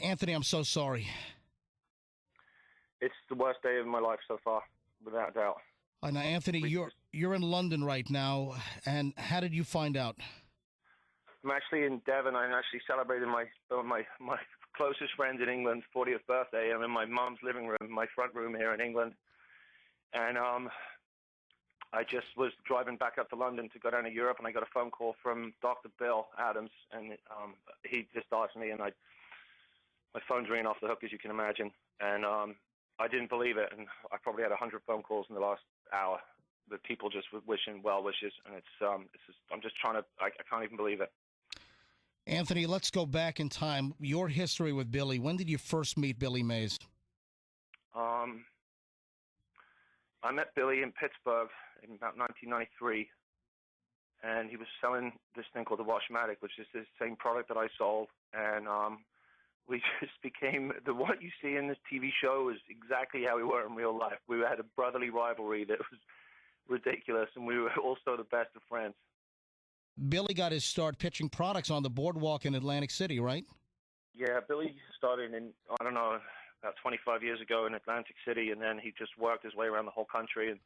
Anthony, I'm so sorry. It's the worst day of my life so far, without doubt. Now, Anthony, you're in London right now, and how did you find out? I'm actually in Devon. I'm actually celebrating my closest friend in England's 40th birthday. I'm in my mom's living room, my front room here in England. And I just was driving back up to London to go down to Europe, and I got a phone call from Dr. Bill Adams, and he just asked me, and my phone's ringing off the hook, as you can imagine. And I didn't believe it, and I probably had 100 phone calls in the last hour with people just wishing well wishes, and I'm just trying to, I can't even believe it. Anthony, let's go back in time. Your history with Billy. When did you first meet Billy Mays? I met Billy in Pittsburgh in about 1993, and he was selling this thing called the Washmatic, which is the same product that I sold, and we just became, what you see in this TV show is exactly how we were in real life. We had a brotherly rivalry that was ridiculous, and we were also the best of friends. Billy got his start pitching products on the boardwalk in Atlantic City, right? Yeah, Billy started in, I don't know, about 25 years ago in Atlantic City, and then he just worked his way around the whole country. And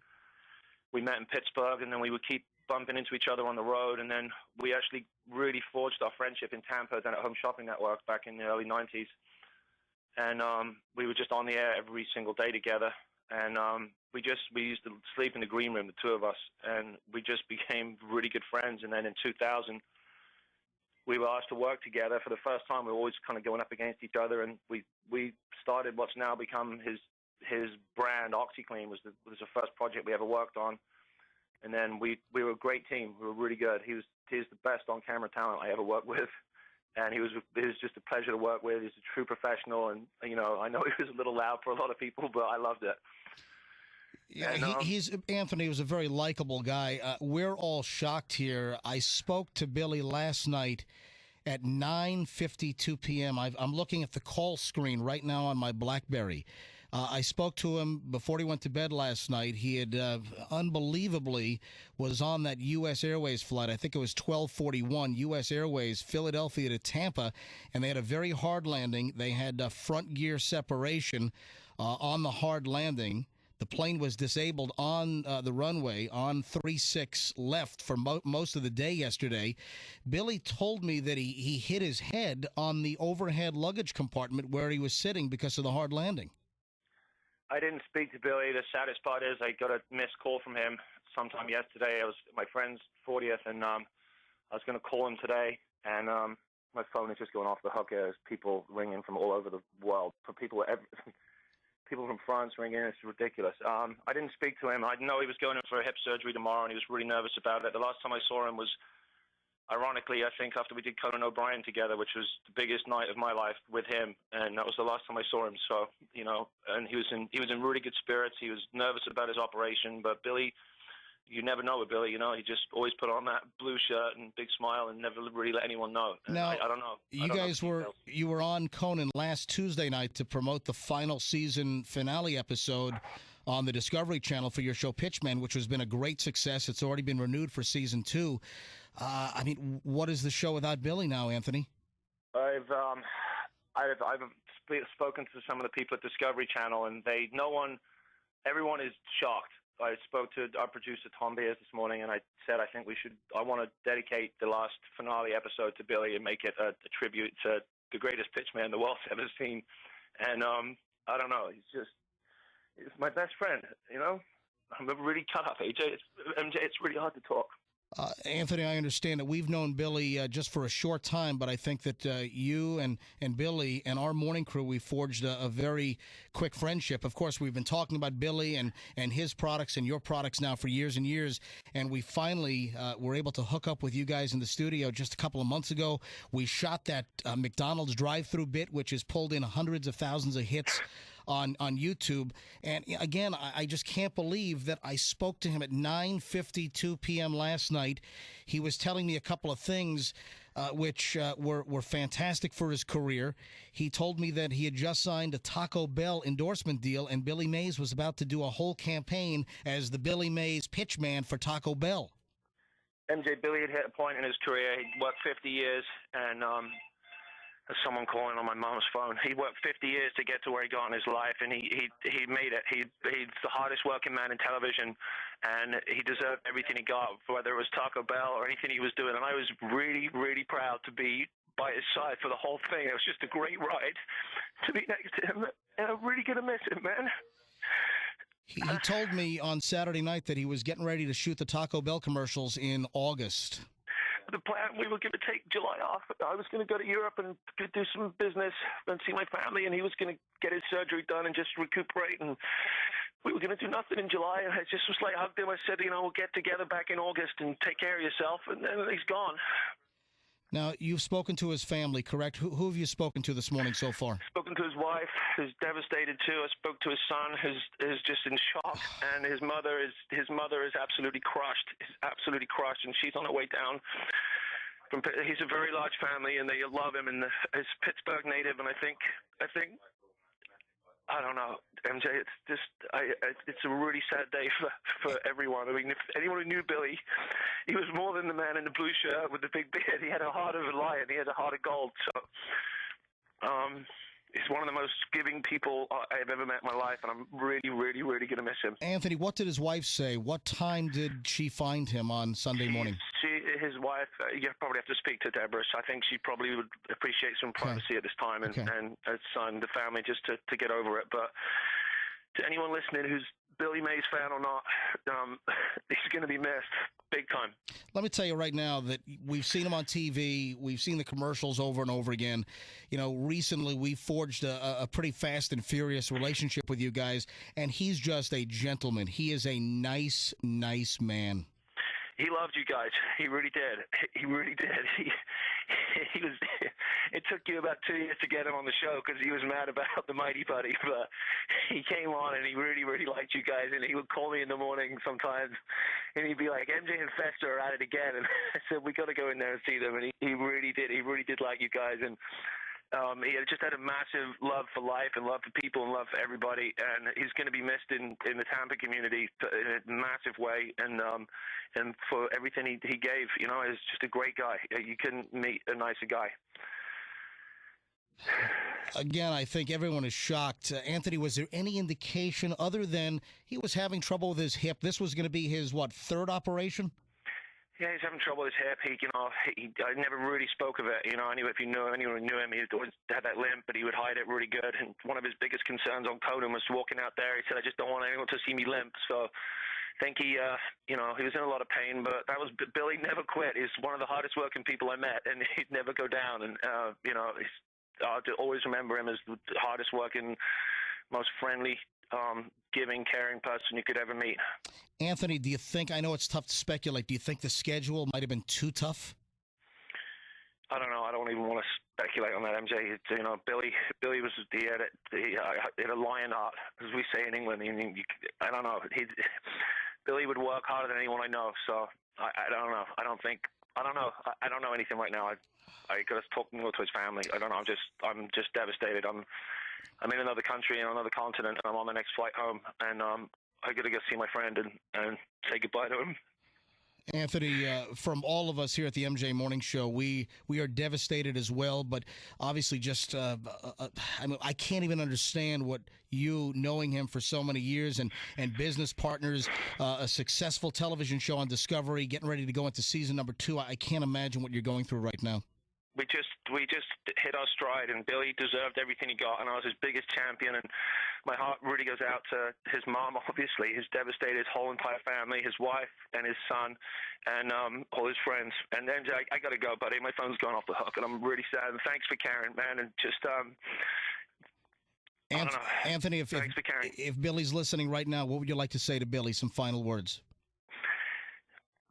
we met in Pittsburgh, and then we would keep bumping into each other on the road, and then we actually really forged our friendship in Tampa down at Home Shopping Network back in the early 90s. And we were just on the air every single day together, and we used to sleep in the green room, the two of us, and we just became really good friends. And then in 2000, we were asked to work together for the first time. We were always kind of going up against each other, and we started what's now become his brand. OxyClean was the first project we ever worked on, and then we were a great team. We were really good. He's the best on-camera talent I ever worked with, and he was just a pleasure to work with. He's a true professional, and I know he was a little loud for a lot of people, but I loved it. Yeah, Anthony was a very likable guy. We're all shocked here. I spoke to Billy last night at 9:52 p.m. I'm looking at the call screen right now on my BlackBerry. I spoke to him before he went to bed last night. He had unbelievably was on that U.S. Airways flight. I think it was 1241 U.S. Airways, Philadelphia to Tampa, and they had a very hard landing. They had front gear separation on the hard landing. The plane was disabled on the runway on 36 left for most of the day yesterday. Billy told me that he hit his head on the overhead luggage compartment where he was sitting because of the hard landing. I didn't speak to Billy. The saddest part is I got a missed call from him sometime yesterday. It was my friend's 40th, and I was going to call him today, and my phone is just going off the hook. There's people ringing from all over the world. People from France ringing. It's ridiculous. I didn't speak to him. I know he was going in for a hip surgery tomorrow, and he was really nervous about it. The last time I saw him was, ironically, I think after we did Conan O'Brien together, which was the biggest night of my life with him, and that was the last time I saw him. So, and he was in really good spirits. He was nervous about his operation, but Billy, you never know with Billy, he just always put on that blue shirt and big smile and never really let anyone know. And now, I don't know. You were on Conan last Tuesday night to promote the final season finale episode on the Discovery Channel for your show Pitchman, which has been a great success. It's already been renewed for season 2. What is the show without Billy now, Anthony? I've spoken to some of the people at Discovery Channel, and everyone is shocked. I spoke to our producer Tom Beers this morning, and I said I want to dedicate the last finale episode to Billy and make it a tribute to the greatest pitchman the world's ever seen. And I don't know, he's my best friend. I'm really cut up, AJ. It's really hard to talk. Anthony, I understand that we've known Billy just for a short time, but I think that you and Billy and our morning crew, we forged a very quick friendship. Of course, we've been talking about Billy and his products and your products now for years and years, and we finally were able to hook up with you guys in the studio just a couple of months ago. We shot that McDonald's drive-through bit, which has pulled in hundreds of thousands of hits on YouTube. And again, I just can't believe that I spoke to him at 9:52 p.m. last night. He was telling me a couple of things which were fantastic for his career. He told me that he had just signed a Taco Bell endorsement deal, and Billy Mays was about to do a whole campaign as the Billy Mays pitchman for Taco Bell. MJ, Billy had hit a point in his career. He worked 50 years, and someone calling on my mom's phone. He worked 50 years to get to where he got in his life, and he made it. He's the hardest working man in television, and he deserved everything he got, whether it was Taco Bell or anything he was doing. And I was really, really proud to be by his side for the whole thing. It was just a great ride to be next to him, and I'm really going to miss him, man. He told me on Saturday night that he was getting ready to shoot the Taco Bell commercials in August. The plan, we were going to take July off. I was going to go to Europe and do some business and see my family, and he was going to get his surgery done and just recuperate. And we were going to do nothing in July. And I just was like, hugged him. I said, we'll get together back in August and take care of yourself. And then he's gone. Now, you've spoken to his family, correct? Who have you spoken to this morning so far? Spoken to his wife, who's devastated too. I spoke to his son, who's just in shock, and his mother is absolutely crushed. Is absolutely crushed, and she's on her way down. He's a very large family, and they love him. And he's Pittsburgh native, and I think. I don't know, MJ. It's just, it's a really sad day for everyone. I mean, if anyone who knew Billy, he was more than the man in the blue shirt with the big beard. He had a heart of a lion. He had a heart of gold. So, he's one of the most giving people I've ever met in my life, and I'm really, really, really going to miss him. Anthony, what did his wife say? What time did she find him on Sunday morning? His wife, you probably have to speak to Deborah. So I think she probably would appreciate some privacy at this time, and his son, the family, just to get over it. But to anyone listening who's Billy Mays fan or not, he's going to be missed big time. Let me tell you right now that we've seen him on TV. We've seen the commercials over and over again. Recently we forged a pretty fast and furious relationship with you guys, and he's just a gentleman. He is a nice, nice man. He loved you guys. He really did. He really did. He was. It took you about 2 years to get him on the show because he was mad about the Mighty Buddy. But he came on and he really, really liked you guys. And he would call me in the morning sometimes, and he'd be like, "MJ and Fester are at it again." And I said, "We got to go in there and see them." And he really did. He really did like you guys. And he just had a massive love for life and love for people and love for everybody, and he's going to be missed in the Tampa community in a massive way, and for everything he gave. He's just a great guy. You couldn't meet a nicer guy. Again, I think everyone is shocked. Anthony, was there any indication other than he was having trouble with his hip? This was going to be his, third operation? Yeah, he's having trouble with his hip. I never really spoke of it. I knew if anyone who knew him, he always had that limp, but he would hide it really good. And one of his biggest concerns on Conan was walking out there. He said, "I just don't want anyone to see me limp." So I think he was in a lot of pain, but Billy never quit. He's one of the hardest working people I met, and he'd never go down. And, I'll always remember him as the hardest working, most friendly, giving, caring person you could ever meet. Anthony, do you think, I know it's tough to speculate, do you think the schedule might have been too tough? I don't know. I don't even want to speculate on that, MJ. Billy was he had a lion heart, as we say in England. I don't know. Billy would work harder than anyone I know. So I don't know. I don't know. I don't know anything right now. I got to talk more to his family. I don't know. I'm just devastated. I'm in another country and another continent, and I'm on the next flight home, and I got to go see my friend and say goodbye to him. Anthony, from all of us here at the MJ Morning Show, we are devastated as well, but obviously just, I can't even understand what you, knowing him for so many years and business partners, a successful television show on Discovery, getting ready to go into season number 2, I can't imagine what you're going through right now. We just hit our stride, and Billy deserved everything he got, and I was his biggest champion, and my heart really goes out to his mom, obviously, who's devastated his whole entire family, his wife and his son, and all his friends. And then I got to go, buddy. My phone's gone off the hook, and I'm really sad, and thanks for caring, man, and just I don't know. Anthony, thanks for caring. If Billy's listening right now, what would you like to say to Billy? Some final words.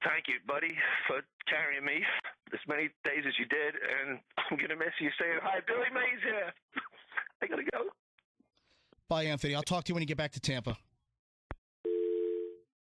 Thank you, buddy, for carrying me as many days as you did, and I'm going to miss you saying, "Hi, Billy Mays here." I got to go. Bye, Anthony. I'll talk to you when you get back to Tampa.